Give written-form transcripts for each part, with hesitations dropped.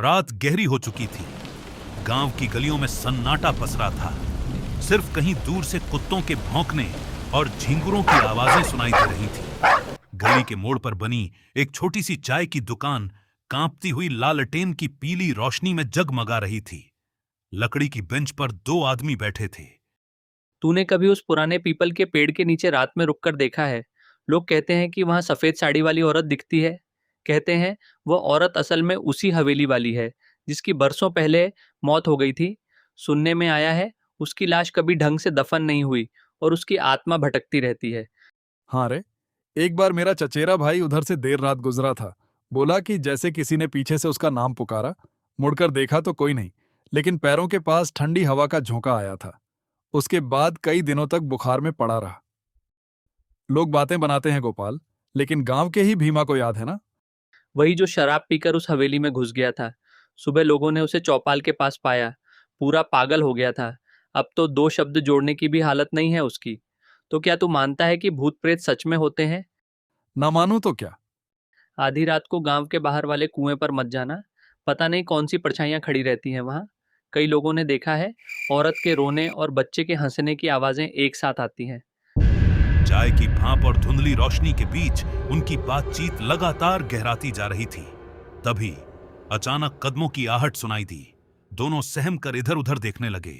रात गहरी हो चुकी थी। गांव की गलियों में सन्नाटा पसरा था। सिर्फ कहीं दूर से कुत्तों के भौंकने और झिंगुरों की आवाजें सुनाई दे रही थी। गली के मोड़ पर बनी एक छोटी सी चाय की दुकान कांपती हुई लालटेन की पीली रोशनी में जगमगा रही थी। लकड़ी की बेंच पर 2 आदमी बैठे थे। तूने कभी उस पुराने पीपल के पेड़ के नीचे रात में रुककर देखा है? लोग कहते हैं कि वहां सफेद साड़ी वाली औरत दिखती है। कहते हैं वो औरत असल में उसी हवेली वाली है जिसकी बरसों पहले मौत हो गई थी। सुनने में आया है उसकी लाश कभी ढंग से दफन नहीं हुई और उसकी आत्मा भटकती रहती है। हाँ रे, एक बार मेरा चचेरा भाई उधर से देर रात गुजरा था। बोला कि जैसे किसी ने पीछे से उसका नाम पुकारा। मुड़कर देखा तो कोई नहीं, लेकिन पैरों के पास ठंडी हवा का झोंका आया था। उसके बाद कई दिनों तक बुखार में पड़ा रहा। लोग बातें बनाते हैं गोपाल, लेकिन गांव के ही भीमा को याद है ना? वही जो शराब पीकर उस हवेली में घुस गया था। सुबह लोगों ने उसे चौपाल के पास पाया, पूरा पागल हो गया था। अब तो 2 शब्द जोड़ने की भी हालत नहीं है उसकी। तो क्या तू मानता है कि भूत प्रेत सच में होते हैं? ना मानूं तो क्या? आधी रात को गांव के बाहर वाले कुएं पर मत जाना। पता नहीं कौन सी परछाइयां खड़ी रहती हैं वहां। कई लोगों ने देखा है औरत के रोने और बच्चे के हंसने की आवाजें एक साथ आती हैं। चाय की भाप और धुंधली रोशनी के बीच उनकी बातचीत लगातार गहराती जा रही थी। तभी अचानक कदमों की आहट सुनाई दी। दोनों सहम कर इधर उधर देखने लगे।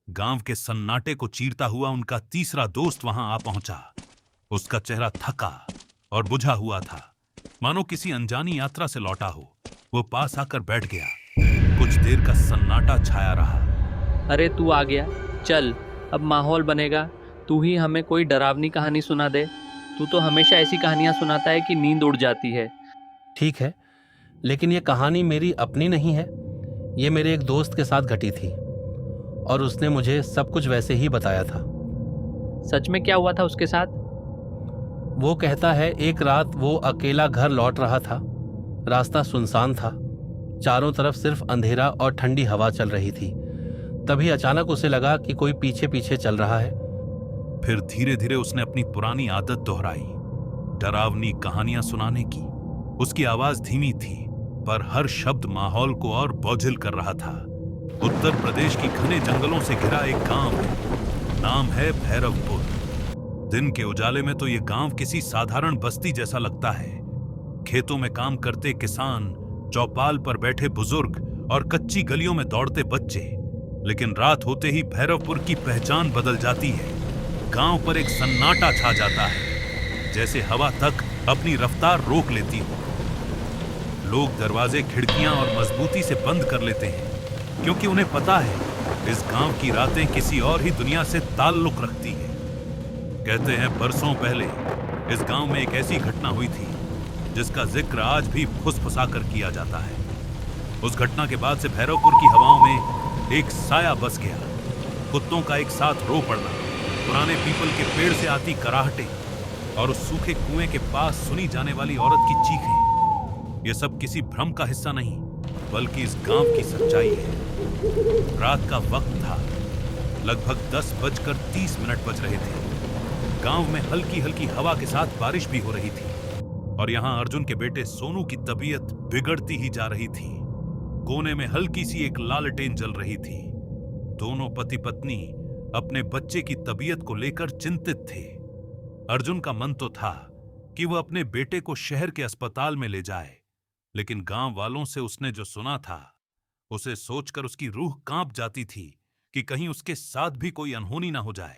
गांव के सन्नाटे को चीरता हुआ उनका तीसरा दोस्त वहां आ पहुंचा। उसका चेहरा थका और बुझा हुआ था, मानो किसी अनजानी यात्रा से लौटा हो। वो पास आकर बैठ गया। कुछ देर का सन्नाटा छाया रहा। अरे तू आ गया, चल अब माहौल बनेगा। तू ही हमें कोई डरावनी कहानी सुना दे। तू तो हमेशा ऐसी कहानियां सुनाता है कि नींद उड़ जाती है। ठीक है, लेकिन ये कहानी मेरी अपनी नहीं है। ये मेरे एक दोस्त के साथ घटी थी और उसने मुझे सब कुछ वैसे ही बताया था। सच में क्या हुआ था उसके साथ? वो कहता है एक रात वो अकेला घर लौट रहा था। रास्ता सुनसान था, चारों तरफ सिर्फ अंधेरा और ठंडी हवा चल रही थी। तभी अचानक उसे लगा कि कोई पीछे पीछे चल रहा है। फिर धीरे धीरे उसने अपनी पुरानी आदत दोहराई, डरावनी कहानियां सुनाने की। उसकी आवाज धीमी थी, पर हर शब्द माहौल को और बोझिल कर रहा था। उत्तर प्रदेश की घने जंगलों से घिरा एक गांव है, नाम है भैरवपुर। दिन के उजाले में तो ये गांव किसी साधारण बस्ती जैसा लगता है। खेतों में काम करते किसान, चौपाल पर बैठे बुजुर्ग और कच्ची गलियों में दौड़ते बच्चे। लेकिन रात होते ही भैरवपुर की पहचान बदल जाती है। गांव पर एक सन्नाटा छा जाता है, जैसे हवा तक अपनी रफ्तार रोक लेती हो। लोग दरवाजे, खिड़कियां और मजबूती से बंद कर लेते हैं, क्योंकि उन्हें पता है इस गांव की रातें किसी और ही दुनिया से ताल्लुक रखती है। कहते हैं बरसों पहले इस गांव में एक ऐसी घटना हुई थी जिसका जिक्र आज भी फुसफुसाकर किया जाता है। उस घटना के बाद से भैरवपुर की हवाओं में एक साया बस गया। कुत्तों का एक साथ रो पड़ना, पुराने पीपल के पेड़ से आती कराहटें और उस सूखे कुएं के पास सुनी जाने वाली औरत की चीखें, ये सब किसी भ्रम का हिस्सा नहीं, बल्कि इस गांव की सच्चाई है। रात का वक्त था, लगभग 10:30 बज रहे थे। गांव में हल्की हल्की हवा के साथ बारिश भी हो रही थी और यहां अर्जुन के बेटे सोनू की तबीयत बिगड़ती ही जा रही थी। कोने में हल्की सी एक लालटेन जल रही थी। दोनों पति पत्नी अपने बच्चे की तबीयत को लेकर चिंतित थे। अर्जुन का मन तो था कि वह अपने बेटे को शहर के अस्पताल में ले जाए, लेकिन गांव वालों से उसने जो सुना था, उसे सोचकर उसकी रूह कांप जाती थी कि कहीं उसके साथ भी कोई अनहोनी ना हो जाए।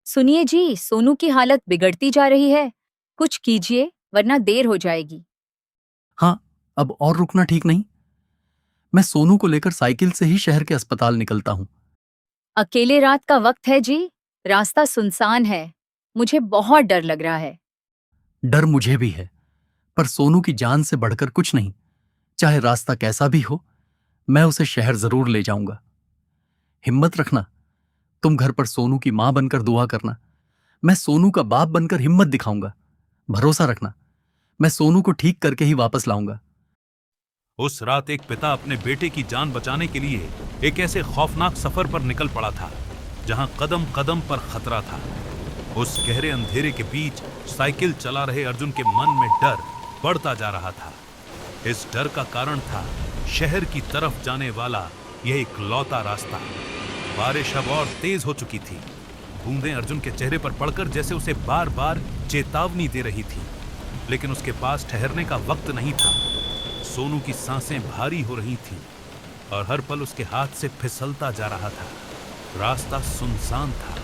सुनिए जी, सोनू की हालत बिगड़ती जा रही है। कुछ कीजिए वरना देर हो जाएगी। हाँ, अब और रुकना ठीक नहीं। मैं सोनू को लेकर साइकिल से ही शहर के अस्पताल निकलता हूँ। अकेले रात का वक्त है जी, रास्ता सुनसान है। मुझे बहुत डर लग रहा है। डर मुझे भी है, पर सोनू की जान से बढ़कर कुछ नहीं। चाहे रास्ता कैसा भी हो, मैं उसे शहर जरूर ले जाऊंगा। हिम्मत रखना। तुम घर पर सोनू की मां बनकर दुआ करना। मैं सोनू का बाप बनकर हिम्मत दिखाऊंगा। भरोसा रखना, मैं सोनू को ठीक करके ही वापस लाऊंगा। उस रात एक पिता अपने बेटे की जान बचाने के लिए एक ऐसे खौफनाक सफर पर निकल पड़ा था जहां कदम कदम पर खतरा था। उस गहरे अंधेरे के बीच साइकिल चला रहे अर्जुन के मन में डर बढ़ता जा रहा था। इस डर का कारण था शहर की तरफ जाने वाला यह इकलौता रास्ता। बारिश अब और तेज हो चुकी थी। बूंदें अर्जुन के चेहरे पर पड़कर जैसे उसे बार बार चेतावनी दे रही थी, लेकिन उसके पास ठहरने का वक्त नहीं था। सोनू की सांसें भारी हो रही थीं और हर पल उसके हाथ से फिसलता जा रहा था। रास्ता सुनसान था।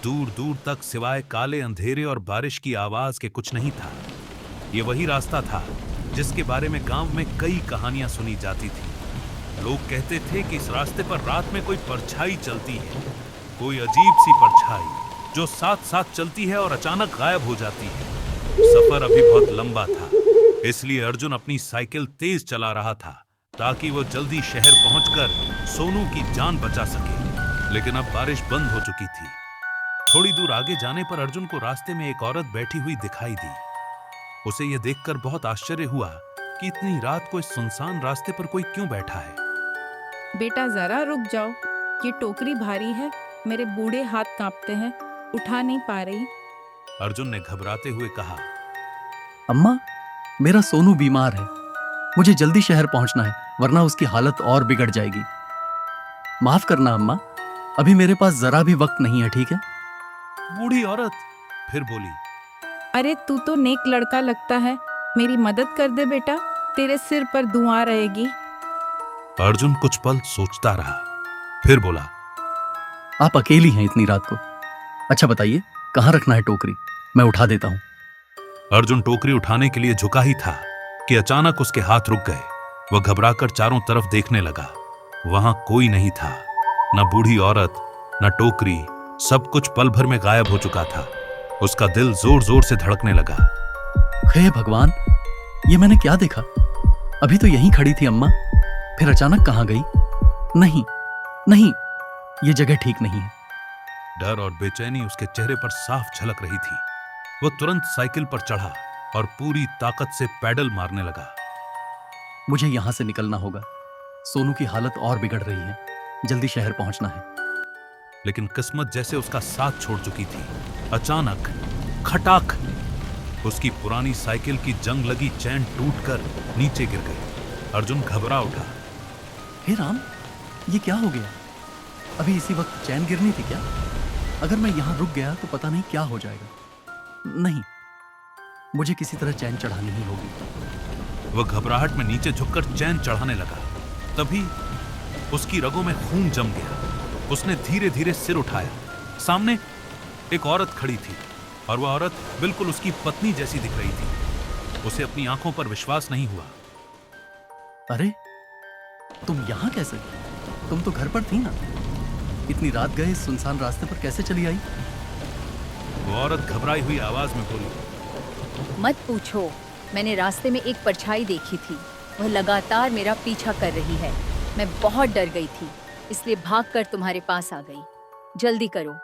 दूर दूर तक सिवाय काले अंधेरे और बारिश की आवाज के कुछ नहीं था। ये वही रास्ता था जिसके बारे में गांव में कई कहानियां सुनी जाती थी। लोग कहते थे कि इस रास्ते पर रात में कोई परछाई चलती है, कोई अजीब सी परछाई जो साथ साथ चलती है और अचानक गायब हो जाती है। सफर अभी बहुत लंबा था, इसलिए अर्जुन अपनी साइकिल तेज चला रहा था ताकि वो जल्दी शहर पहुंचकर सोनू की जान बचा सके। लेकिन अब बारिश बंद हो चुकी थी। थोड़ी दूर आगे जाने पर अर्जुन को रास्ते में एक औरत बैठी हुई दिखाई दी। उसे यह देखकर बहुत आश्चर्य हुआ कि इतनी रात को इस सुनसान रास्ते पर कोई क्यों बैठा है। बेटा जरा रुक जाओ, ये टोकरी भारी है, मेरे बूढ़े हाथ कांपते हैं, उठा नहीं पा रही। अर्जुन ने घबराते हुए कहा। अम्मा, मेरा सोनू बीमार है, मुझे जल्दी शहर पहुंचना है, वरना उसकी हालत और बिगड़ जाएगी। माफ करना अम्मा, अभी मेरे पास जरा भी वक्त नहीं है, ठीक है? बूढ़ी औरत फिर बोली। अरे तू तो नेक लड़का लगता है, मेरी मदद कर दे बेटा, तेरे सिर पर दुआ रहेगी। अर्जुन कुछ पल सोचता रहा, फिर बोला। आप अकेली हैं इतनी रात को। अच्छा बताइए, कहाँ रखना है टोकरी, मैं उठा देता हूं। अर्जुन टोकरी उठाने के लिए झुका ही था कि अचानक उसके हाथ रुक गए। वह घबराकर चारों तरफ देखने लगा। वहां कोई नहीं था, न बूढ़ी औरत, न टोकरी। सब कुछ पल भर में गायब हो चुका था। उसका दिल जोर जोर से धड़कने लगा। हे भगवान, ये मैंने क्या देखा? अभी तो यहीं खड़ी थी अम्मा, फिर अचानक कहाँ गई? नहीं नहीं, ये जगह ठीक नहीं है। डर और बेचैनी उसके चेहरे पर साफ झलक रही थी। वो तुरंत साइकिल पर चढ़ा और पूरी ताकत से पैडल मारने लगा। मुझे यहां से निकलना होगा, सोनू की हालत और बिगड़ रही है, जल्दी शहर पहुंचना है। लेकिन किस्मत जैसे उसका साथ छोड़ चुकी थी। अचानक खटाक, उसकी पुरानी साइकिल की जंग लगी चैन टूटकर नीचे गिर गई। अर्जुन घबरा उठा। हे राम, ये क्या हो गया? अभी इसी वक्त चैन गिरनी थी क्या? अगर मैं यहां रुक गया तो पता नहीं क्या हो जाएगा। नहीं, मुझे किसी तरह चैन चढ़ानी ही होगी। वह घबराहट में नीचे झुककर चैन चढ़ाने लगा। तभी उसकी रगों में खून जम गया। उसने धीरे धीरे सिर उठाया। सामने एक औरत खड़ी थी और वह औरत बिल्कुल उसकी पत्नी जैसी दिख रही थी। उसे अपनी आंखों पर विश्वास नहीं हुआ। अरे, तुम यहां कैसे? तुम तो घर पर थी ना? इतनी रात गए इस सुनसान रास्ते पर कैसे चली आई? वो औरत घबराई हुई आवाज में बोली। मत पूछो, मैंने रास्ते में एक परछाई देखी थी। वह लगातार मेरा पीछा कर रही है। मैं बहुत डर गई थी, इसलिए भागकर तुम्हारे पास आ गई। जल्दी करो,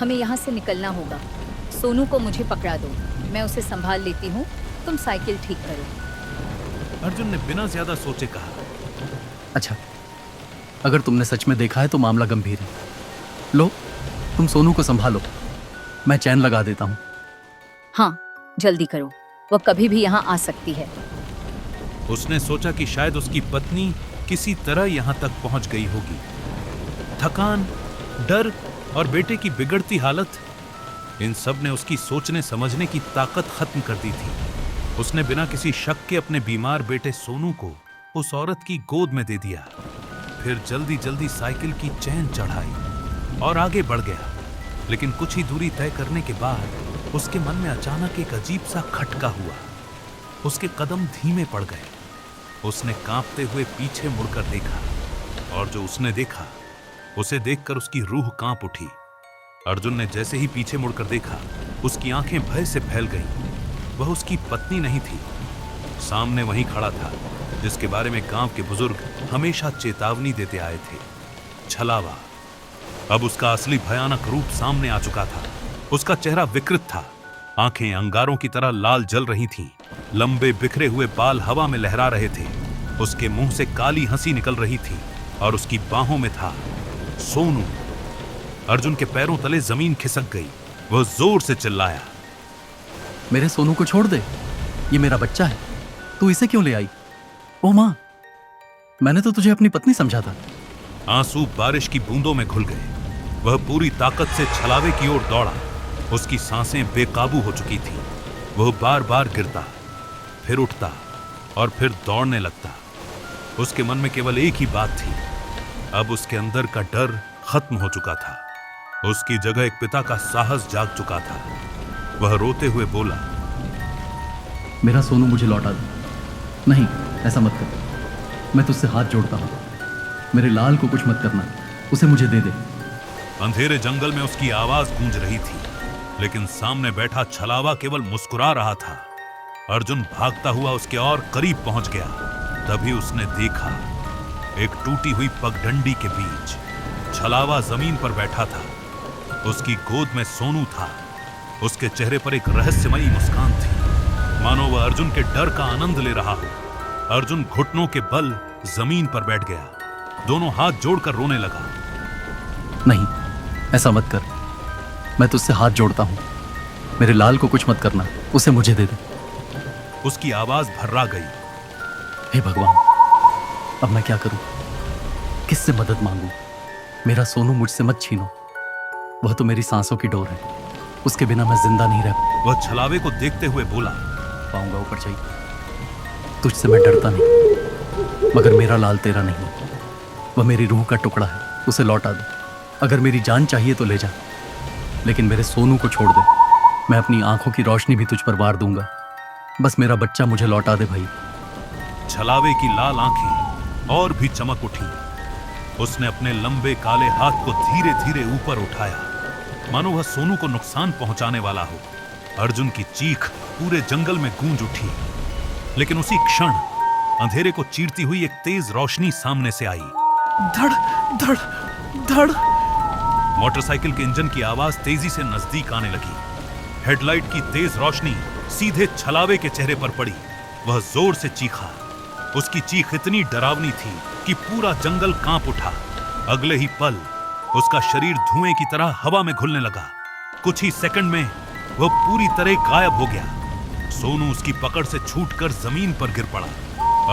हमें यहाँ से निकलना होगा। सोनू को मुझे पकड़ा दो, मैं उसे संभाल लेती हूँ। तुम साइकिल ठीक करो। अर्जुन ने बिना ज्यादा सोचे कहा। अच्छा, अगर तुमने सच में देखा है तो मामला गंभीर है। लो, तुम सोनू को संभालो, मैं चैन लगा देता हूँ। हाँ, जल्दी करो, वह कभी भी यहाँ आ सकती है। उसने सोचा कि शायद उसकी पत्नी किसी तरह यहाँ तक पहुँच गई होगी। थकान, डर और बेटे की बिगड़ती हालत, इन सब ने उसकी सोचने समझने की ताकत खत्म कर दी थी। उसने बिना किसी शक के अपने बीमार बेटे सोनू को उस औरत की गोद में दे दिया। फिर जल्दी जल्दी साइकिल की चैन चढ़ाई और आगे बढ़ गया। लेकिन कुछ ही दूरी तय करने के बाद उसके मन में अचानक एक अजीब सा खटका हुआ। उसके कदम धीमे पड़ गए। उसने कांपते हुए पीछे मुड़कर देखा और जो उसने देखा उसे देखकर उसकी रूह कांप उठी। अर्जुन ने जैसे ही पीछे मुड़कर देखा, उसकी आंखें भय से फैल गईं। वह उसकी पत्नी नहीं थी। सामने वहीं खड़ा था जिसके बारे में गांव के बुजुर्ग हमेशा चेतावनी देते आए थे, छलावा। अब उसका असली भयानक रूप सामने आ चुका था। उसका चेहरा विकृत था, आंखें अंगारों की तरह लाल जल रही थीं, लंबे बिखरे हुए बाल हवा में लहरा रहे थे। उसके मुंह से काली हंसी निकल रही थी और उसकी बाहों में था सोनू। अर्जुन के पैरों तले जमीन खिसक गई। वह जोर से चिल्लाया। मेरे सोनू को छोड़ दे, ये मेरा बच्चा है, तू इसे क्यों ले आई? ओ माँ, मैंने तो तुझे अपनी पत्नी समझा था। आंसू बारिश की बूंदों में घुल गए। वह पूरी ताकत से छलावे की ओर दौड़ा। उसकी सांसें बेकाबू हो चुकी थी। वह बार बार गिरता, फिर उठता और फिर दौड़ने लगता। उसके मन में केवल एक ही बात थी। अब उसके अंदर का डर खत्म हो चुका था। उसकी जगह एक पिता का साहस जाग चुका था। वह रोते हुए बोला, मेरा सोनू मुझे लौटा दे। नहीं, ऐसा मत कर। मैं तुझसे हाथ जोड़ता हूँ। मेरे लाल को कुछ मत करना, उसे मुझे दे दे। अंधेरे जंगल में उसकी आवाज गूंज रही थी, लेकिन सामने बैठा छलावा केवल मुस्कुरा रहा था। अर्जुन भागता हुआ उसके और करीब पहुंच गया। तभी उसने देखा, एक टूटी हुई पगडंडी के बीच छलावा जमीन पर बैठा था। उसकी गोद में सोनू था। उसके चेहरे पर एक रहस्यमयी मुस्कान थी, मानो वह अर्जुन के डर का आनंद ले रहा हो। अर्जुन घुटनों के बल जमीन पर बैठ गया। दोनों हाथ जोड़कर रोने लगा। नहीं, ऐसा मत कर। मैं तुझसे हाथ जोड़ता हूँ। मेरे लाल को कुछ मत करना, उसे मुझे दे दे। उसकी आवाज भर्रा गई। हे भगवान, अब मैं क्या करूं? किससे मदद मांगूं? मेरा सोनू मुझसे मत छीनो। वह तो मेरी सांसों की डोर है। उसके बिना मैं जिंदा नहीं रह वह छलावे को देखते हुए बोला, पाऊंगा। ऊपर चाहिए। तुझसे मैं डरता नहीं, मगर मेरा लाल तेरा नहीं। वह मेरी रूह का टुकड़ा है, उसे लौटा दे। अगर मेरी जान चाहिए तो ले जा, लेकिन मेरे सोनू को छोड़ दे। मैं अपनी आंखों की रोशनी भी तुझ पर वार दूंगा। बस मेरा बच्चा मुझे लौटा दे भाई। छलावे की लाल आंखें और भी चमक उठी। उसने अपने लंबे काले हाथ को धीरे धीरे ऊपर उठाया, मानो वह सोनू को नुकसान पहुंचाने वाला हो। अर्जुन की चीख पूरे जंगल में गूंज उठी, लेकिन उसी क्षण अंधेरे को चीरती हुई एक तेज रोशनी सामने से आई। धड़ धड़ धड़। मोटरसाइकिल के इंजन की आवाज तेजी से नजदीक आने लगी। हेडलाइट की तेज रोशनी सीधे छलावे के चेहरे पर पड़ी। वह जोर से चीखा। उसकी चीख इतनी डरावनी थी कि पूरा जंगल कांप उठा। अगले ही पल उसका शरीर धुएं की तरह हवा में घुलने लगा। कुछ ही सेकंड में वह पूरी तरह गायब हो गया। सोनू उसकी पकड़ से छूटकर जमीन पर गिर पड़ा।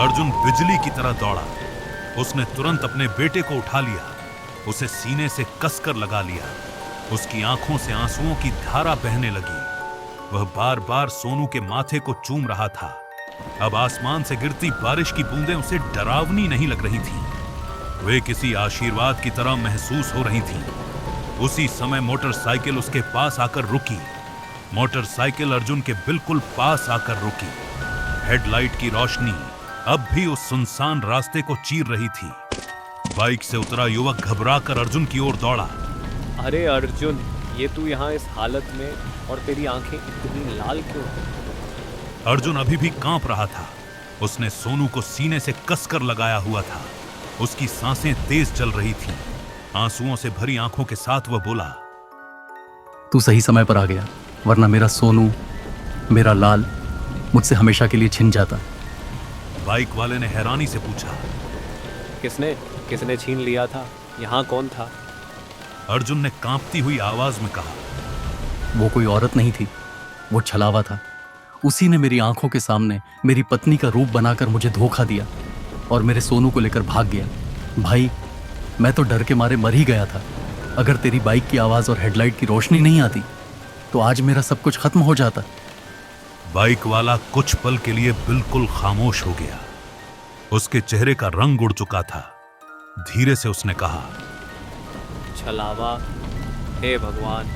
अर्जुन बिजली की तरह दौड़ा। उसने तुरंत अपने बेटे को उठा लिया, उसे सीने से कसकर लगा लिया। उसकी आंखों से आंसुओं की धारा बहने लगी। वह बार बार सोनू के माथे को चूम रहा था। अब आसमान से गिरती बारिश की बूंदें उसे डरावनी नहीं लग रही थीं। वे किसी आशीर्वाद की तरह महसूस हो रही थीं। उसी समय मोटरसाइकिल उसके पास आकर रुकी। मोटरसाइकिल अर्जुन के बिल्कुल पास आकर रुकी। हेडलाइट की रोशनी अब भी उस सुनसान रास्ते को चीर रही थी। बाइक से उतरा युवक घबराकर अर्जुन की ओर दौड़ा। अरे अर्जुन, ये तू यहाँ इस हालत में, और तेरी आंखें इतनी लाल क्यों? अर्जुन अभी भी कांप रहा था। उसने सोनू को सीने से कसकर लगाया हुआ था। उसकी सांसें तेज चल रही थीं। आंसुओं से भरी आंखों के साथ वह बोला, तू सही समय पर आ गया, वरना मेरा सोनू, मेरा लाल मुझसे हमेशा के लिए छिन जाता। बाइक वाले ने हैरानी से पूछा, किसने छीन लिया था? यहाँ कौन था? अर्जुन ने कांपती हुई आवाज में कहा, वो कोई औरत नहीं थी, वो छलावा था। उसी ने मेरी आंखों के सामने मेरी पत्नी का रूप बनाकर मुझे धोखा दिया और मेरे सोनू को लेकर भाग गया। भाई, मैं तो डर के मारे मर ही गया था। अगर तेरी बाइक की आवाज और हेडलाइट की रोशनी नहीं आती तो आज मेरा सब कुछ खत्म हो जाता। बाइक वाला कुछ पल के लिए बिल्कुल खामोश हो गया। उसके चेहरे का रंग उड़ चुका था। धीरे से उसने कहा, छलावा, हे भगवान,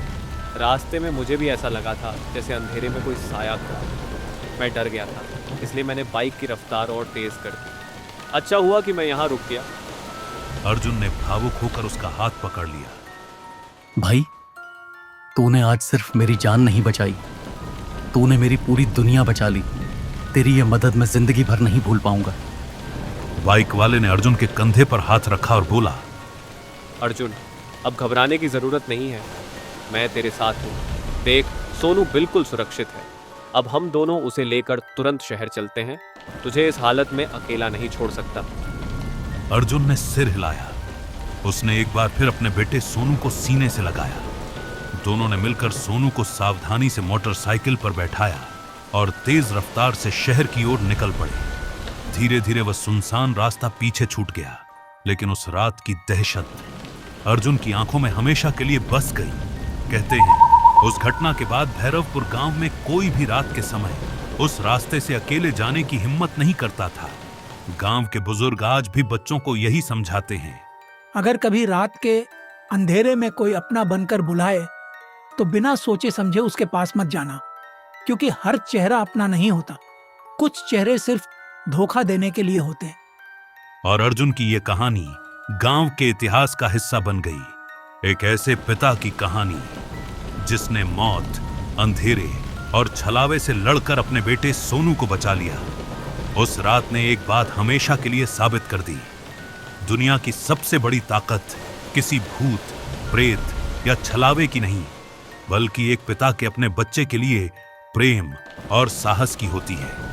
रास्ते में मुझे भी ऐसा लगा था जैसे अंधेरे में कोई साया खड़ा। मैं डर गया था, इसलिए मैंने बाइक की रफ्तार और तेज कर दी। अच्छा हुआ कि मैं यहाँ रुक गया। अर्जुन ने भावुक होकर उसका हाथ पकड़ लिया। भाई, तूने आज सिर्फ मेरी जान नहीं बचाई, तूने मेरी पूरी दुनिया बचा ली। तेरी ये मदद मैं जिंदगी भर नहीं भूल पाऊंगा। बाइक वाले ने अर्जुन के कंधे पर हाथ रखा और बोला, अर्जुन, अब घबराने की जरूरत नहीं है, मैं तेरे साथ हूँ। देख, सोनू बिल्कुल सुरक्षित है। अब हम दोनों उसे लेकर तुरंत शहर चलते हैं। तुझे इस हालत में अकेला नहीं छोड़ सकता। अर्जुन ने सिर हिलाया। उसने एक बार फिर अपने बेटे सोनू को सीने से लगाया। दोनों ने मिलकर सोनू को सावधानी से मोटरसाइकिल पर बैठाया और तेज रफ्तार से शहर की ओर निकल पड़े। धीरे धीरे वह सुनसान रास्ता पीछे छूट गया, लेकिन उस रात की दहशत अर्जुन की आंखों में हमेशा के लिए बस गई। कहते हैं उस घटना के बाद भैरवपुर गांव में कोई भी रात के समय उस रास्ते से अकेले जाने की हिम्मत नहीं करता था। गांव के बुजुर्ग आज भी बच्चों को यही समझाते हैं, अगर कभी रात के अंधेरे में कोई अपना बनकर बुलाए तो बिना सोचे समझे उसके पास मत जाना, क्योंकि हर चेहरा अपना नहीं होता। कुछ चेहरे सिर्फ धोखा देने के लिए होते हैं। और अर्जुन की यह कहानी गांव के इतिहास का हिस्सा बन गई। एक ऐसे पिता की कहानी जिसने मौत, अंधेरे और छलावे से लड़कर अपने बेटे सोनू को बचा लिया। उस रात ने एक बात हमेशा के लिए साबित कर दी, दुनिया की सबसे बड़ी ताकत किसी भूत, प्रेत या छलावे की नहीं, बल्कि एक पिता के अपने बच्चे के लिए प्रेम और साहस की होती है।